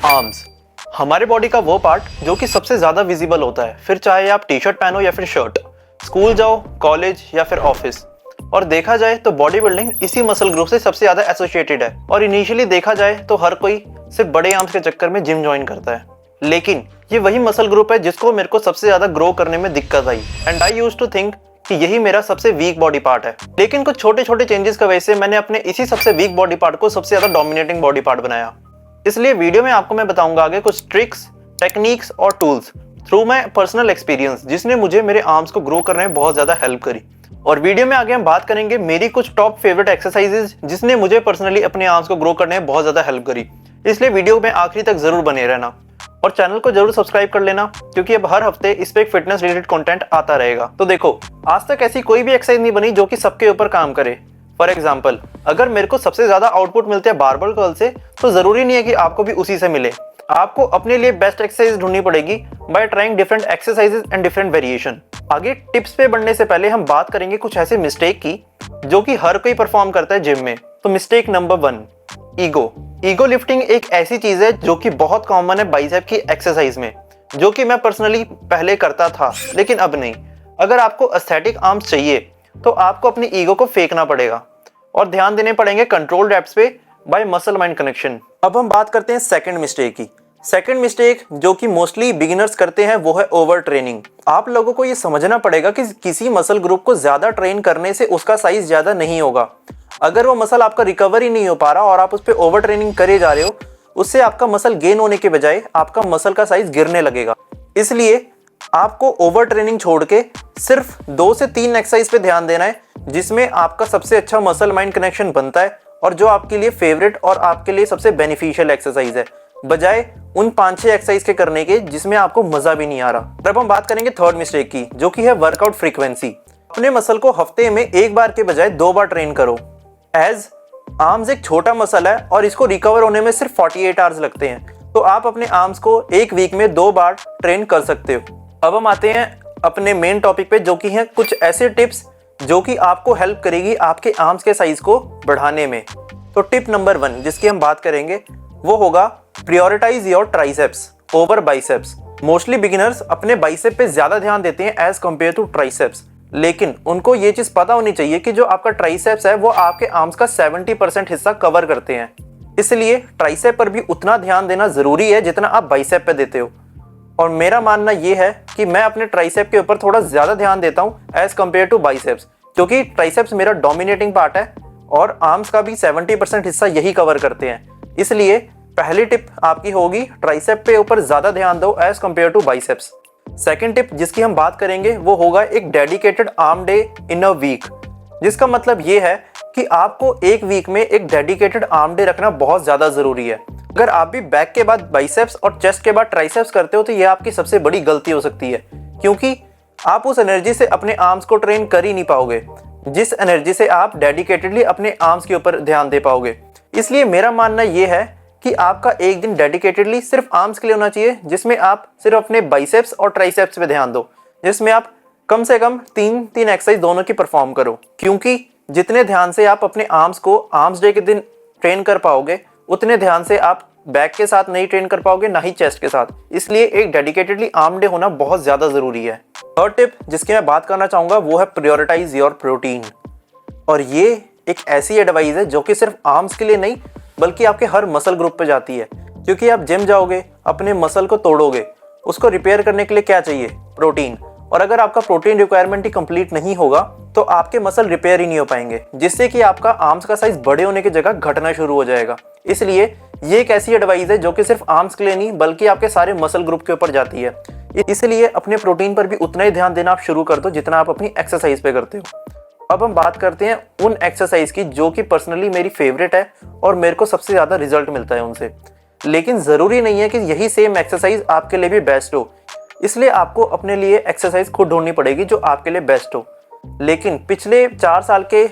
Arms हमारे body का वो पार्ट जो कि सबसे ज्यादा विजिबल होता है, फिर चाहे आप टी शर्ट पहनो या फिर शर्ट, स्कूल जाओ, कॉलेज या फिर ऑफिस। और देखा जाए तो बॉडी बिल्डिंग इसी मसल ग्रुप से सबसे ज्यादा एसोसिएटेड है। और इनिशियली देखा जाए तो हर कोई सिर्फ बड़े आर्म्स के चक्कर में जिम ज्वाइन करता है, लेकिन ये वही मसल ग्रुप है जिसको मेरे को सबसे ज्यादा ग्रो करने में दिक्कत आई। And I used to think कि यही मेरा सबसे वीक बॉडी पार्ट है, लेकिन कुछ छोटे छोटे चेंजेस की वजह से मैंने अपने इसी सबसे वीक बॉडी पार्ट को सबसे ज्यादा डोमिनेटिंग बॉडी पार्ट बनाया। इसलिए वीडियो में आपको मैं बताऊंगा आगे कुछ ट्रिक्स, टेक्निक्स और tools through my personal experience जिसने मुझे मेरे आर्म्स को ग्रो करने में बहुत ज्यादा हेल्प करी। और वीडियो में आगे हम बात करेंगे मेरी कुछ टॉप फेवरेट एक्सरसाइजेज जिसने मुझे पर्सनली अपने आर्म्स को ग्रो करने में बहुत ज्यादा हेल्प करी। इसलिए वीडियो में आखिरी तक जरूर बने रहना और चैनल को जरूर सब्सक्राइब कर लेना, क्योंकि अब हर हफ्ते इस पे एक फिटनेस रिलेटेड कंटेंट आता रहेगा। तो देखो, आज तक ऐसी कोई भी एक्सरसाइज नहीं बनी जो कि सबके ऊपर काम करे। फॉर एग्जाम्पल, अगर मेरे को सबसे ज्यादा आउटपुट मिलते हैं बारबेल कर्ल से, तो जरूरी नहीं है कि आपको भी उसी से मिले। आपको अपने लिए बेस्ट एक्सरसाइज ढूंढनी पड़ेगी bye trying different exercises and different variation. आगे टिप्स पे बढ़ने से पहले हम बात करेंगे कुछ ऐसे मिस्टेक की जो कि हर कोई परफॉर्म करता है जिम में। तो मिस्टेक नंबर 1, ईगो लिफ्टिंग एक ऐसी चीज है जो कि बहुत कॉमन है बाइसेप की एक्सरसाइज में, जो कि मैं पर्सनली पहले करता था लेकिन अब नहीं। अगर आपको एस्थेटिक आर्म्स चाहिए तो आपको अपनी ईगो को फेंकना पड़ेगा और ध्यान देने पड़ेंगे कंट्रोल रेप्स पे बाय मसल माइंड कनेक्शन। अब हम बात करते हैं सेकंड मिस्टेक की। सेकंड मिस्टेक जो कि मोस्टली बिगिनर्स करते हैं वो है ओवर ट्रेनिंग। आप लोगों को ये समझना पड़ेगा कि किसी मसल ग्रुप को ज्यादा ट्रेन करने से उसका साइज ज्यादा नहीं होगा। अगर वो मसल आपका रिकवर ही नहीं हो पा रहा और आप उस पर ओवर ट्रेनिंग करे जा रहे हो, उससे आपका मसल गेन होने के बजाय आपका मसल का साइज गिरने लगेगा। इसलिए आपको ओवर ट्रेनिंग छोड़ के सिर्फ 2 से 3 एक्सरसाइज पे ध्यान देना है जिसमें आपका सबसे अच्छा मसल माइंड कनेक्शन बनता है और जो आपके लिए फेवरेट और आपके लिए सबसे बेनिफिशियल एक्सरसाइज है, बजाय उन 5-6 एक्सरसाइज के करने के जिसमें आपको मजा भी नहीं आ रहा। अब हम बात करेंगे थर्ड मिस्टेक की, जो कि है वर्कआउट फ्रीक्वेंसी। अपने मसल को हफ्ते में 1 बार के बजाय 2 बार ट्रेन करो। एज आर्म्स एक छोटा मसल है और इसको रिकवर होने में सिर्फ 48 आवर्स लगते हैं, तो आप अपने आर्म्स को एक वीक में 2 बार ट्रेन कर सकते हो। अब हम आते हैं अपने मेन टॉपिक पे, जो कि है कुछ ऐसे टिप्स जो कि आपको हेल्प करेगी आपके आर्म्स के साइज को बढ़ाने में। तो टिप नंबर 1 जिसकी हम बात करेंगे वो होगा prioritize your triceps over biceps. Mostly beginners अपने बाइसेप पे ज्यादा ध्यान देते हैं एज कंपेयर टू ट्राइसेप्स, लेकिन उनको ये चीज पता होनी चाहिए कि जो आपका ट्राइसेप्स है वो आपके आर्म्स का 70% हिस्सा कवर करते हैं। इसलिए ट्राइसेप पर भी उतना ध्यान देना जरूरी है जितना आप बाइसेप पे देते हो। और मेरा मानना ये है कि मैं अपने ट्राइसेप के ऊपर थोड़ा ज्यादा ध्यान देता हूँ एज कंपेयर टू बाइसेप्स, क्योंकि ट्राइसेप्स मेरा डोमिनेटिंग पार्ट है और आर्म्स का भी 70% हिस्सा यही कवर करते हैं। इसलिए पहली टिप आपकी होगी ट्राइसेप पे ऊपर ज्यादा ध्यान दो as compare to biceps. Second tip जिसकी हम बात करेंगे वो होगा एक dedicated arm day in a week, जिसका मतलब ये है कि आपको एक वीक में एक डेडिकेटेड आर्म डे रखना बहुत ज्यादा जरूरी है। अगर आप भी बैक के बाद बाइसेप्स और चेस्ट के बाद ट्राइसेप्स करते हो तो ये आपकी सबसे बड़ी गलती हो सकती है, क्योंकि आप उस एनर्जी से अपने आर्म्स को ट्रेन कर ही नहीं पाओगे जिस एनर्जी से आप डेडिकेटेडली अपने आर्म्स के ऊपर ध्यान दे पाओगे। इसलिए मेरा मानना ये है कि आपका एक दिन डेडिकेटेडली सिर्फ आर्म्स के लिए होना चाहिए, जिसमें आप सिर्फ अपने बाइसेप्स और ट्राइसेप्स पे ध्यान दो, जिसमें आप कम से कम 3 एक्सरसाइज दोनों की परफॉर्म करो। क्योंकि जितने ध्यान से आप अपने आर्म्स को आर्म्स डे के दिन ट्रेन कर पाओगे, उतने ध्यान से आप बैक के साथ नहीं ट्रेन कर पाओगे, ना ही चेस्ट के साथ। इसलिए एक डेडिकेटेडली आर्म डे होना बहुत ज्यादा जरूरी है। थर्ड टिप जिसकी मैं बात करना चाहूंगा वो है प्रायोरिटाइज योर प्रोटीन। और ये एक ऐसी एडवाइस है जो कि सिर्फ आर्म्स के लिए नहीं बल्कि आपके हर मसल ग्रुप पे जाती है, क्योंकि आप जिम जाओगे, अपने मसल को तोड़ोगे, उसको रिपेयर करने के लिए क्या चाहिए? प्रोटीन। और अगर आपका प्रोटीन रिक्वायरमेंट ही कंप्लीट नहीं होगा तो आपके मसल रिपेयर ही नहीं हो पाएंगे, जिससे कि आपका आर्म्स का साइज बड़े होने की जगह घटना शुरू हो जाएगा। इसलिए ये एक ऐसी एडवाइस है जो कि सिर्फ आर्म्स के लिए नहीं बल्कि आपके सारे मसल ग्रुप के ऊपर जाती है। इसलिए अपने प्रोटीन पर भी उतना ही ध्यान देना आप शुरू कर दो जितना आप अपनी एक्सरसाइज पे करते हो। अब हम बात करते हैं उन एक्सरसाइज की जो कि पर्सनली मेरी फेवरेट है और मेरे को सबसे ज्यादा रिजल्ट मिलता है उनसे। लेकिन जरूरी नहीं है कि यही सेम एक्सरसाइज आपके लिए भी बेस्ट हो, इसलिए आपको अपने लिए एक्सरसाइज खुद ढूंढनी पड़ेगी जो आपके लिए बेस्ट हो। लेकिन पिछले 4 साल के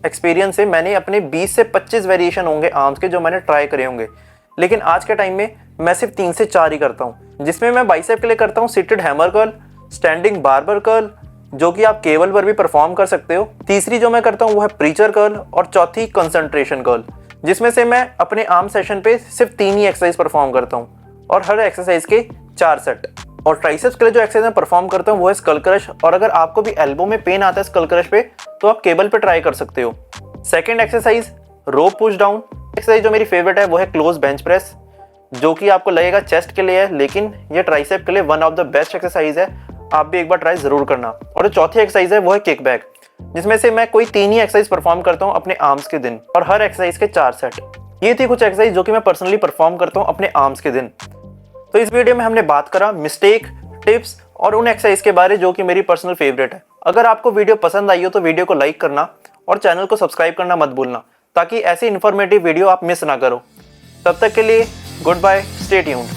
एक्सपीरियंस से मैंने अपने 20 से 25 वेरिएशन होंगे आर्म्स के जो मैंने ट्राई करे होंगे, लेकिन आज के टाइम में मैं सिर्फ 3 से 4 ही करता हूँ, जिसमें मैं बाइसेप के लिए करता हूँ seated hammer curl, standing barber curl, जो कि आप केबल पर भी परफॉर्म कर सकते हो। तीसरी जो मैं करता हूँ वो है प्रीचर कर्ल और चौथी कंसंट्रेशन कर्ल, जिसमें से मैं अपने आर्म सेशन पे सिर्फ 3 ही एक्सरसाइज परफॉर्म करता हूँ। और हर एक्सरसाइज के 4 सेट। और ट्राइसेप्स के लिए जो एक्सरसाइज मैं परफॉर्म करता हूँ वो है स्कल क्रश, और अगर आपको भी एल्बो में पेन आता है स्कल क्रश पे तो आप केबल पे ट्राई कर सकते हो। सेकेंड एक्सरसाइज रोप पुश डाउन। एक्सरसाइज जो मेरी फेवरेट है वो है क्लोज बेंच प्रेस, जो कि आपको लगेगा चेस्ट के लिए है, लेकिन ये ट्राइसेप के लिए one of the best exercise है। आप भी एक बार ट्राई जरूर करना। और जो चौथी एक्सरसाइज है वो है किक बैक, जिसमें से मैं कोई 3 ही एक्सरसाइज परफॉर्म करता हूँ अपने आर्म्स के दिन, और हर एक्सरसाइज के 4 सेट। ये थी कुछ एक्सरसाइज जो कि मैं पर्सनली परफॉर्म करता हूँ अपने आर्म्स के दिन। तो इस वीडियो में हमने बात करा मिस्टेक, टिप्स और उन एक्सरसाइज के बारे जो कि मेरी पर्सनल फेवरेट है। अगर आपको वीडियो पसंद आई हो तो वीडियो को लाइक करना और चैनल को सब्सक्राइब करना मत भूलना, ताकि ऐसी इन्फॉर्मेटिव वीडियो आप मिस ना करो। तब तक के लिए गुड बाय, स्टे ट्यून्ड।